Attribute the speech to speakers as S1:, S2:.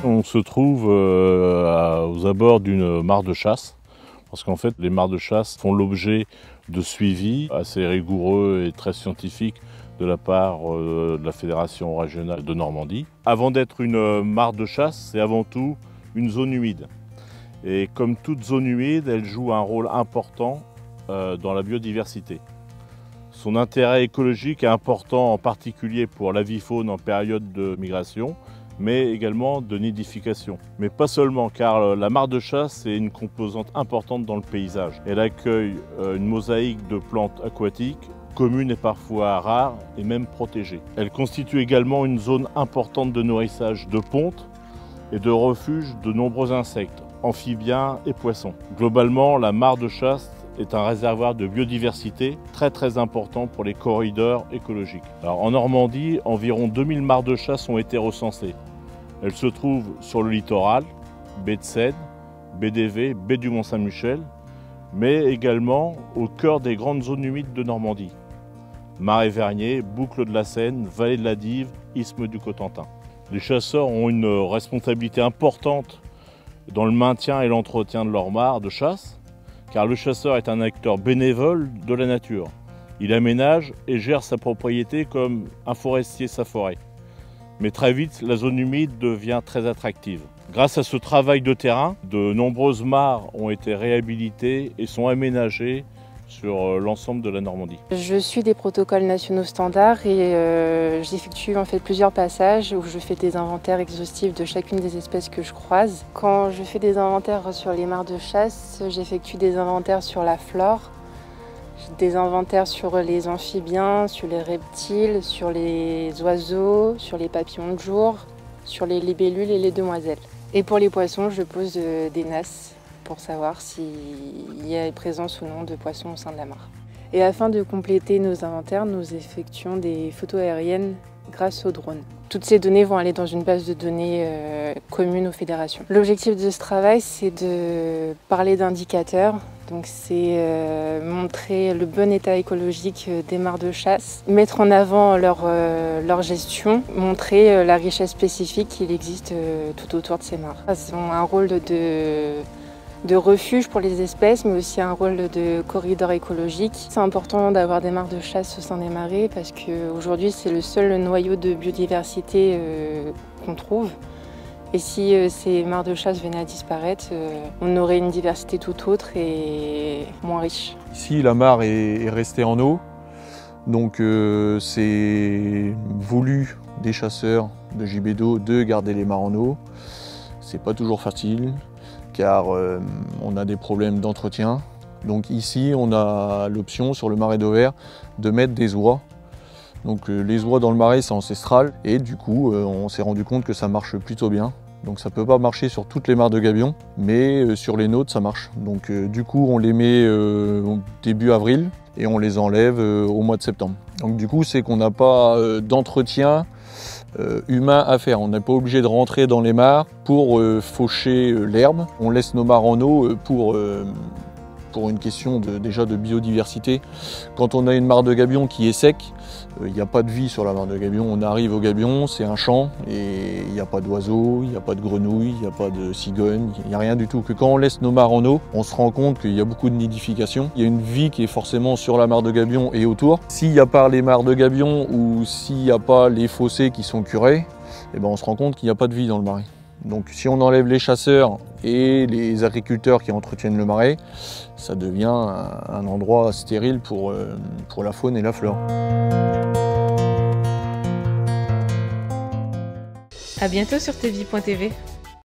S1: On se trouve aux abords d'une mare de chasse, parce qu'en fait les mares de chasse font l'objet de suivis assez rigoureux et très scientifiques de la part de la Fédération régionale de Normandie. Avant d'être une mare de chasse, c'est avant tout une zone humide. Et comme toute zone humide, elle joue un rôle important dans la biodiversité. Son intérêt écologique est important en particulier pour l'avifaune en période de migration, mais également de nidification. Mais pas seulement, car la mare de chasse est une composante importante dans le paysage. Elle accueille une mosaïque de plantes aquatiques, communes et parfois rares, et même protégées. Elle constitue également une zone importante de nourrissage de pontes et de refuge de nombreux insectes, amphibiens et poissons. Globalement, la mare de chasse est un réservoir de biodiversité très important pour les corridors écologiques. Alors, en Normandie, environ 2000 mares de chasse ont été recensées. Elles se trouvent sur le littoral, baie de Seine, baie d'Évé, baie du Mont-Saint-Michel, mais également au cœur des grandes zones humides de Normandie. Marais Vernier, boucle de la Seine, vallée de la Dive, isthme du Cotentin. Les chasseurs ont une responsabilité importante dans le maintien et l'entretien de leurs mares de chasse, car le chasseur est un acteur bénévole de la nature. Il aménage et gère sa propriété comme un forestier sa forêt. Mais très vite, la zone humide devient très attractive. Grâce à ce travail de terrain, de nombreuses mares ont été réhabilitées et sont aménagées sur l'ensemble de la Normandie.
S2: Je suis des protocoles nationaux standards et j'effectue en fait plusieurs passages où je fais des inventaires exhaustifs de chacune des espèces que je croise. Quand je fais des inventaires sur les mares de chasse, j'effectue des inventaires sur la flore, des inventaires sur les amphibiens, sur les reptiles, sur les oiseaux, sur les papillons de jour, sur les libellules et les demoiselles. Et pour les poissons, je pose des nasses pour savoir s'il y a présence ou non de poissons au sein de la mare. Et afin de compléter nos inventaires, nous effectuons des photos aériennes grâce au drone. Toutes ces données vont aller dans une base de données commune aux fédérations. L'objectif de ce travail, c'est de parler d'indicateurs. Donc c'est montrer le bon état écologique des mares de chasse, mettre en avant leur gestion, montrer la richesse spécifique qu'il existe tout autour de ces mares. Elles ont un rôle de refuge pour les espèces, mais aussi un rôle de corridor écologique. C'est important d'avoir des mares de chasse au sein des marais parce qu'aujourd'hui c'est le seul noyau de biodiversité qu'on trouve. Et si ces mares de chasse venaient à disparaître, on aurait une diversité tout autre et moins riche.
S3: Ici la mare est restée en eau, donc c'est voulu des chasseurs de gibier d'eau de garder les mares en eau. C'est pas toujours facile, car on a des problèmes d'entretien. Donc ici, on a l'option sur le marais d'Auvers de mettre des oies. Donc les oies dans le marais, c'est ancestral et du coup, on s'est rendu compte que ça marche plutôt bien. Donc ça peut pas marcher sur toutes les mares de gabion, mais sur les nôtres, ça marche. Donc du coup, on les met au début avril et on les enlève au mois de septembre. Donc du coup, c'est qu'on n'a pas d'entretien humain à faire. On n'est pas obligé de rentrer dans les mares pour faucher l'herbe. On laisse nos mares en eau pour une question déjà de biodiversité. Quand on a une mare de gabion qui est sec, il n'y a pas de vie sur la mare de gabion. On arrive au gabion, c'est un champ et il n'y a pas d'oiseaux, il n'y a pas de grenouilles, il n'y a pas de cigognes, il n'y a rien du tout. Que quand on laisse nos mares en eau, on se rend compte qu'il y a beaucoup de nidification. Il y a une vie qui est forcément sur la mare de gabion et autour. S'il n'y a pas les mares de gabion ou s'il n'y a pas les fossés qui sont curés, eh ben on se rend compte qu'il n'y a pas de vie dans le marais. Donc si on enlève les chasseurs et les agriculteurs qui entretiennent le marais, ça devient un endroit stérile pour la faune et la flore.
S4: À bientôt sur tvie.tv.